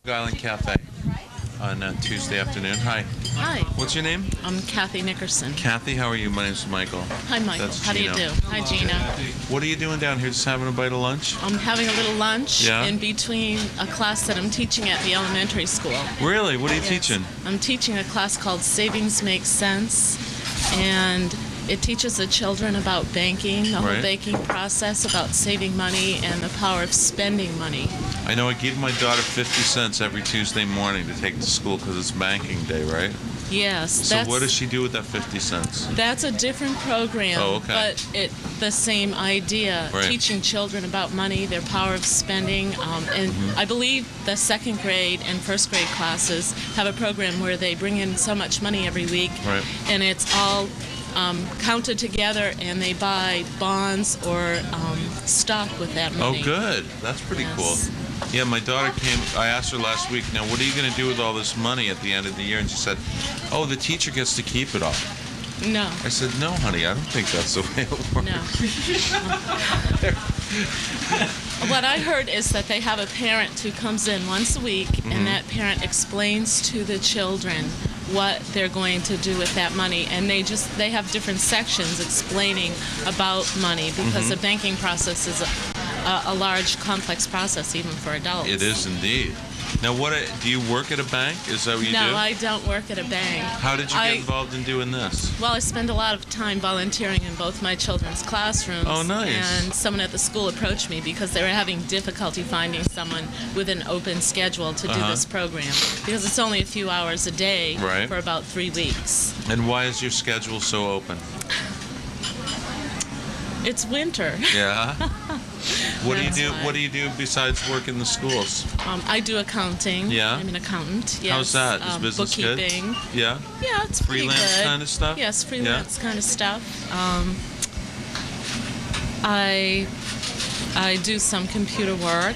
Island Cafe on Tuesday afternoon. Hi. Hi, What's your name? I'm Kathy Nickerson. Kathy, how are you? My name's Michael. Hi, Michael. That's How do you Gino. do? Hi, Gina. What are you doing down here? Just having a bite of lunch? I'm having a little lunch Yeah? in between a class that I'm teaching at the elementary school. Really? What are you Yes. teaching? I'm teaching a class called Savings Make Sense, and it teaches the children about banking, the whole Right. banking process, about saving money and the power of spending money. I know I give my daughter 50 cents every Tuesday morning to take to school because it's banking day, right? Yes, So what does she do with that 50 cents? That's a different program, Oh, okay. but the same idea, Right. teaching children about money, their power of spending, and I believe the second grade and first grade classes have a program where they bring in so much money every week, Right. and it's all counted together, and they buy bonds or stock with that Oh, money. good. That's pretty Yes. cool. Yeah, my daughter came, I asked her last week, now what are you going to do with all this money at the end of the year? And she said, oh, the teacher gets to keep it all. No. I said, no, honey, I don't think that's the way it works. No. What I heard is that they have a parent who comes in once a week, and that parent explains to the children what they're going to do with that money, and they have different sections explaining about money, because the banking process is a large, complex process even for adults. It is indeed. Now, do you work at a bank? Is that what you do? No, I don't work at a bank. How did you get involved in doing this? Well, I spend a lot of time volunteering in both my children's classrooms. Oh, nice. And someone at the school approached me because they were having difficulty finding someone with an open schedule to do this program, because it's only a few hours a day Right. for about 3 weeks. And why is your schedule so open? It's winter. Yeah. What do you That's do? why. What do you do besides work in the schools? I do accounting. Yeah? I'm an accountant. Yes. How's that? Is business good? bookkeeping. Yeah. Yeah, it's pretty Freelance good. kind of stuff? Yes, freelance kind of stuff. I do some computer work,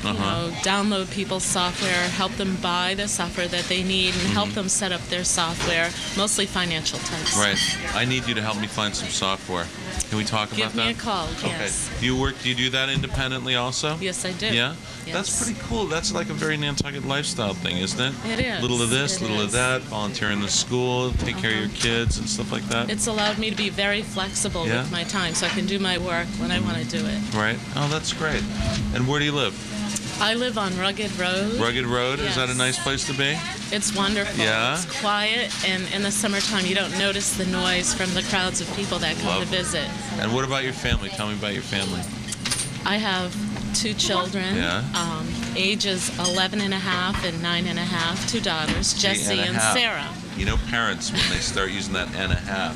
download people's software, help them buy the software that they need, and help them set up their software, mostly financial types. Right. I need you to help me find some software. Can we talk about Give that? me a call, yes. Okay. Do you do that independently also? Yes, I do. Yeah? Yes. That's pretty cool. That's like a very Nantucket lifestyle thing, isn't it? It is. Little of this, It little of is. that, volunteer in the school, take care of your kids and stuff like that. It's allowed me to be very flexible Yeah? with my time, so I can do my work when I want to do it. Right? Oh, that's great. And where do you live? I live on Rugged Road. Rugged Road? Is that a Yes. nice place to be? It's wonderful. Yeah? It's quiet, and in the summertime you don't notice the noise from the crowds of people that come Lovely. to visit. And what about your family? Tell me about your family. I have 2 children, Yeah. ages 11 and a half and 9 and a half, 2 daughters, Jessie and half. Sarah. You know, parents, when they start using that and a half,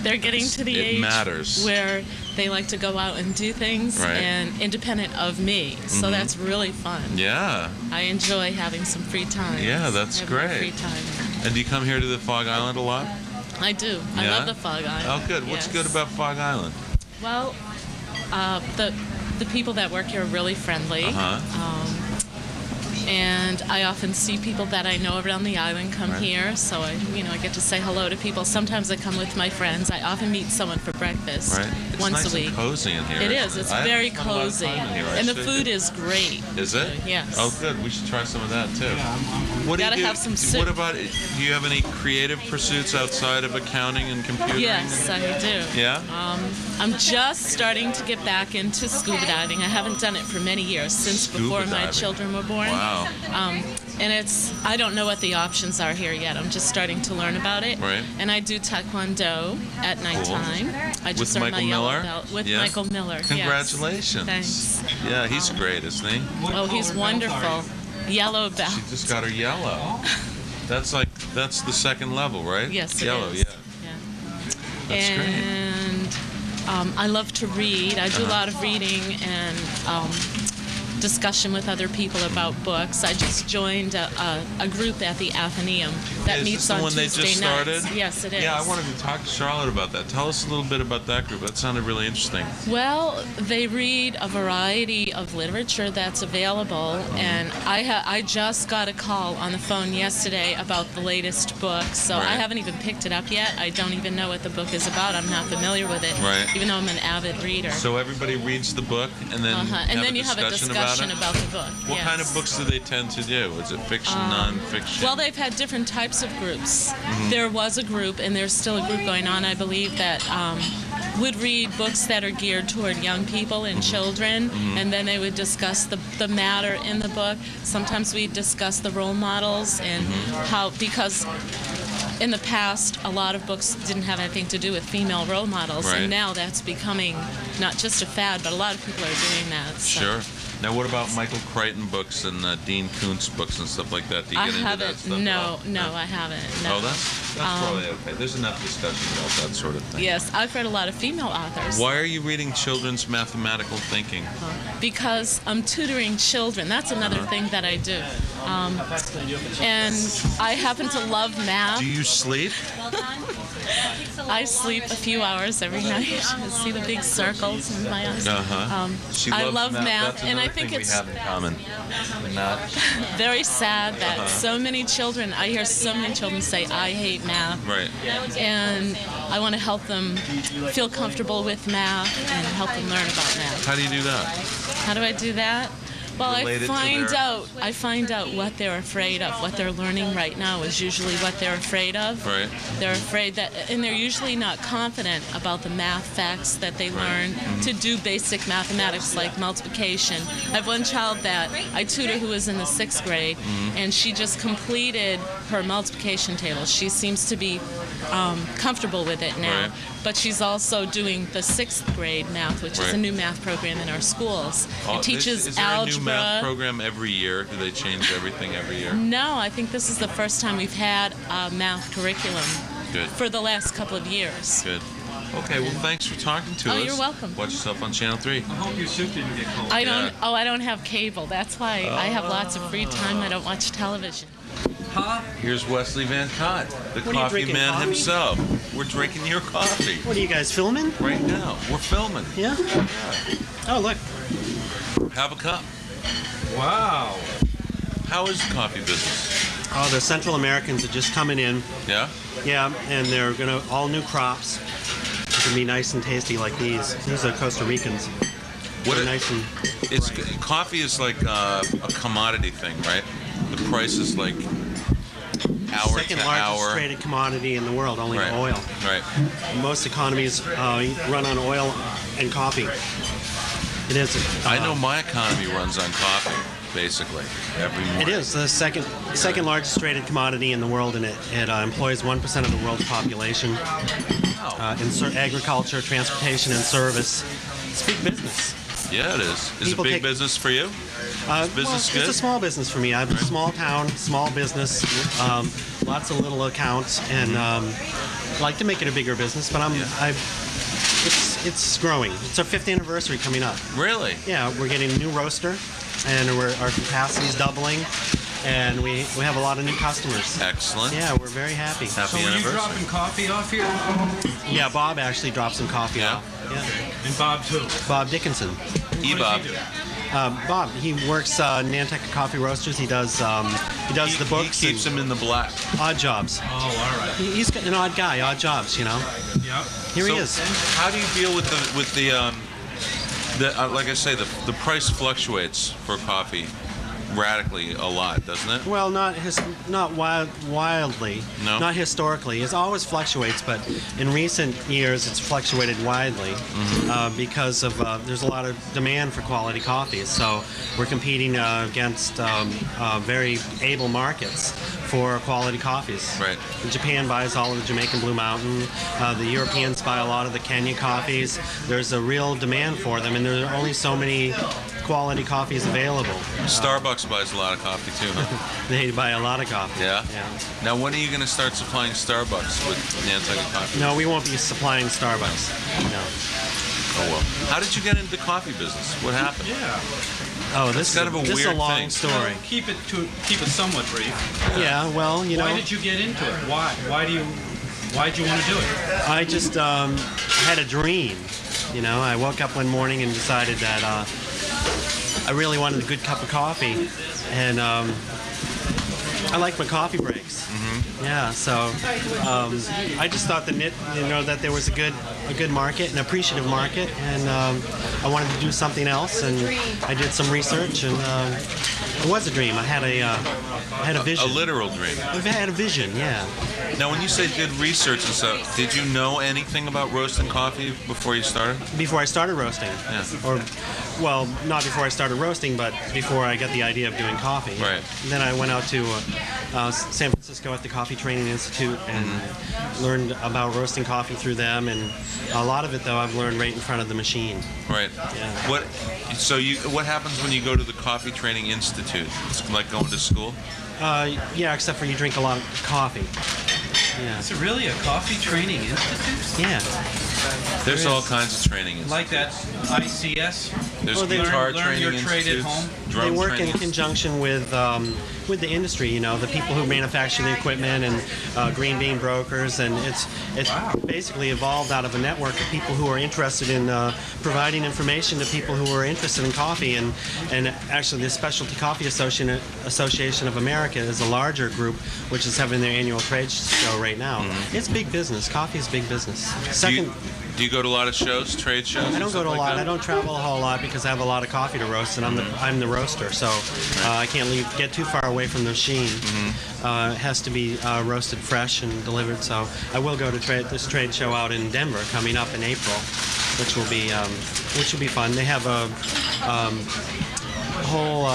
They're getting to the it age matters. where they like to go out and do things, Right. and independent of me. So that's really fun. yeah. I enjoy having some free time. Yeah, that's I have more great. Free time. And do you come here to the Fog Island a lot? I do. I Yeah? love the Fog Island. Oh, good. What's Yes. good about Fog Island? Well, the people that work here are really friendly. And I often see people that I know around the island come Right. here, so I get to say hello to people. Sometimes I come with my friends. I often meet someone for breakfast Right. It's once nice a week. and cozy in here. It isn't is. It's I very haven't spent a lot of cozy, time in here. I and the should. food is great. Is it? Yes. Oh, good. We should try some of that too. What do Gotta you do? have some soup. What about? Do you have any creative pursuits outside of accounting and computing? Yes, I do. Yeah. I'm just starting to get back into scuba diving. I haven't done it for many years, since Scuba before my diving. children were born. Wow. And I don't know what the options are here yet. I'm just starting to learn about it. Right. And I do taekwondo at nighttime. I With just earned my Michael yellow Miller? belt with Yeah? Michael Miller. yes. Congratulations. Thanks. Yeah, he's great, isn't he? Oh, he's wonderful. Yellow belt. She just got her yellow. That's the second level, right? Yes, it yellow, is. yeah. That's great. And I love to read. I do a lot of reading and discussion with other people about books. I just joined a group at the Athenaeum that Is meets this the on one they Tuesday just nights. started? Yes, it is. Yeah, I wanted to talk to Charlotte about that. Tell us a little bit about that group. That sounded really interesting. Well, they read a variety of literature that's available, and I just got a call on the phone yesterday about the latest book, so Right. I haven't even picked it up yet. I don't even know what the book is about. I'm not familiar with it, Right. even though I'm an avid reader. So everybody reads the book and then And then you have a discussion discussion about the book. What kind of yes. books do they tend to do? Is it fiction, nonfiction? Well, they've had different types of groups. There was a group, and there's still a group going on, I believe, that would read books that are geared toward young people and children, and then they would discuss the matter in the book. Sometimes we discuss the role models and how, because in the past, a lot of books didn't have anything to do with female role models, Right. and now that's becoming not just a fad, but a lot of people are doing that. So. Sure. Now, what about Michael Crichton books and Dean Koontz books and stuff like that? Do you I get into that haven't. stuff? No, at all? no, I haven't. No. Oh, that's probably okay. There's enough discussion about that sort of thing. Yes, I've read a lot of female authors. Why are you reading children's mathematical thinking? Because I'm tutoring children. That's another thing that I do. And I happen to love math. Do you sleep? I sleep a few hours every night. I see the big circles in my eyes. She I loves love math, That's and I another think thing it's we have in common. Math. very sad that so many children, I hear so many children say, I hate math. Right. And I want to help them feel comfortable with math and help them learn about math. How do you do that? How do I do that? Well, Related to I find out what they're afraid of. What they're learning right now is usually what they're afraid of. Right. They're afraid that, and they're usually not confident about the math facts that they learn to do basic mathematics like multiplication. I have one child that I tutor who is in the 6th grade, and she just completed her multiplication table. She seems to be comfortable with it now. Right. But she's also doing the 6th grade math, which is a new math program in our schools. It teaches is there algebra. a new math program every year? Do they change everything every year? No, I think this is the first time we've had a math curriculum Good. for the last couple of years. Good. Okay, well, thanks for talking to us. Oh, you're welcome. Watch yourself on Channel 3. I hope your soup didn't get cold. I Yeah. don't have cable. That's why I have lots of free time. I don't watch television. Huh? Here's Wesley Van Cott, the What are you coffee drinking, man coffee? himself. We're drinking your coffee What are you guys filming? right now. We're filming. Yeah? Oh, look. Have a cup. Wow. How is the coffee business? Oh, the Central Americans are just coming in. Yeah? Yeah, and they're gonna all new crops. It's gonna be nice and tasty like these. These are Costa Ricans. What They're it- nice and It's bright. coffee is like a commodity thing, right? The price is like hour Second to largest hour. traded commodity in the world, only Right. to oil. Right. Most economies run on oil and coffee. It is. I know my economy runs on coffee, basically, every morning. It is the second largest traded commodity in the world, and it employs 1% of the world's population in agriculture, transportation, and service. It's big business. Yeah, it is. Is People it big take- business for you? business good? It's a small business for me. I have a small town, small business, lots of little accounts, and I'd like to make it a bigger business, but it's growing. It's our 5th anniversary coming up. Really? Yeah, we're getting a new roaster, and our capacity's doubling, and we have a lot of new customers. Excellent. Yeah, we're very happy. Happy So are you anniversary. dropping coffee off here? Yeah, Bob actually dropped some coffee Yeah? off. Yeah. And Bob too. Bob Dickinson. E-Bob. Bob, he works Nantucket Coffee Roasters. He does the books He keeps and him in the black. odd jobs. Oh, all right. He's an odd guy, odd jobs, you know. Yep. Here he So, is. How do you deal with the like I say, the price fluctuates for coffee radically a lot, doesn't it? Well, not wildly, No? not historically. It always fluctuates, but in recent years it's fluctuated widely because of there's a lot of demand for quality coffees. So we're competing against very able markets for quality coffees. Right. Japan buys all of the Jamaican Blue Mountain. The Europeans buy a lot of the Kenya coffees. There's a real demand for them, and there are only so many quality coffees available. Starbucks buys a lot of coffee too, huh? They buy a lot of coffee. Yeah? Yeah. Now, when are you going to start supplying Starbucks with Nantucket coffee? No, we won't be supplying Starbucks. No. Oh, well. How did you get into the coffee business? What happened? Yeah. Oh, this kind is of a this is a weird long thing. story. Keep it somewhat brief. Yeah, well, you know, Why did you get into it? Why'd you want to do it? I just had a dream. You know, I woke up one morning and decided that I really wanted a good cup of coffee, and I like my coffee breaks. Yeah, so I just thought that there was a good market, an appreciative market, and I wanted to do something else, and I did some research, and it was a dream. I had a vision. A literal dream. I had a vision, yeah. Now, when you say did research and stuff, did you know anything about roasting coffee before you started? Before I started roasting. Yeah. Or, well, not before I started roasting, but before I got the idea of doing coffee. Right. And then I went out to San Francisco at the Coffee Training Institute and learned about roasting coffee through them. And a lot of it, though, I've learned right in front of the machine. Right. Yeah. What happens when you go to the Coffee Training Institute? It's like going to school? Yeah, except for you drink a lot of coffee. Yeah. Is it really a coffee training institute? Yeah. There's There all is. kinds of training institutes. Like that ICS? There's Well, they guitar learn training your trade at institutes, home? drum They work in training. conjunction with the industry, you know, the people who manufacture the equipment and green bean brokers, and it's Wow. basically evolved out of a network of people who are interested in providing information to people who are interested in coffee, and actually the Specialty Coffee Association of America is a larger group which is having their annual trade show right now. It's big business. Coffee is big business. Second. Do you go to a lot of shows, trade shows? I don't and go to a stuff like lot. that? I don't travel a whole lot because I have a lot of coffee to roast, and I'm the roaster, so I can't get too far away from the machine. It has to be roasted fresh and delivered. So I will go to this trade show out in Denver coming up in April, which will be fun. They have a whole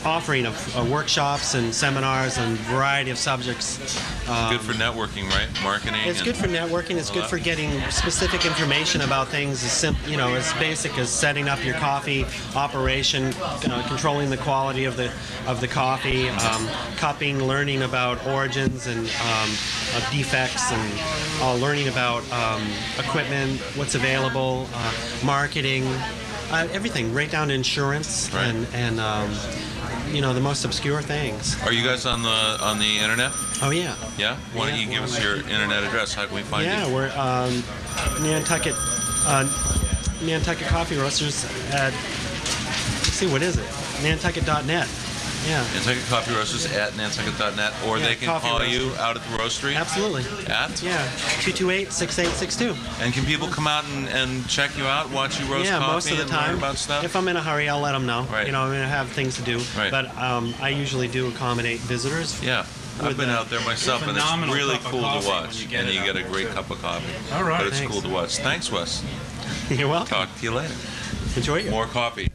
offering of workshops and seminars on a variety of subjects. Good for networking, right? Marketing. It's good for networking. It's good for getting specific information about things as basic as setting up your coffee operation, controlling the quality of the coffee, cupping, learning about origins and defects, and learning about equipment, what's available, marketing, everything, right down to insurance. Right. and the most obscure things. Are you guys on the internet? Oh yeah. Yeah. Why don't you give us your internet address? How can we find Yeah, you? we're Nantucket Coffee Roasters at, let's see, what is it? Nantucket.net. Yeah. Nantucket Coffee Roasters at nantucket.net, or Yeah, they can Coffee call you Roasters. out at the roastery. Absolutely. At? Yeah, 228-6862. And can people come out and check you out, watch you roast Yeah, coffee, most of the and learn time. about stuff? If I'm in a hurry, I'll let them know. Right. I'm going to have things to do. Right. But I usually do accommodate visitors. Yeah. I've With been the out there myself, and it's phenomenal really cup of cool coffee to when watch. you get And it you out get a there. great cup of coffee. All right. But it's Thanks. cool to watch. Thanks, Wes. You're welcome. Talk to you later. Enjoy it. More coffee.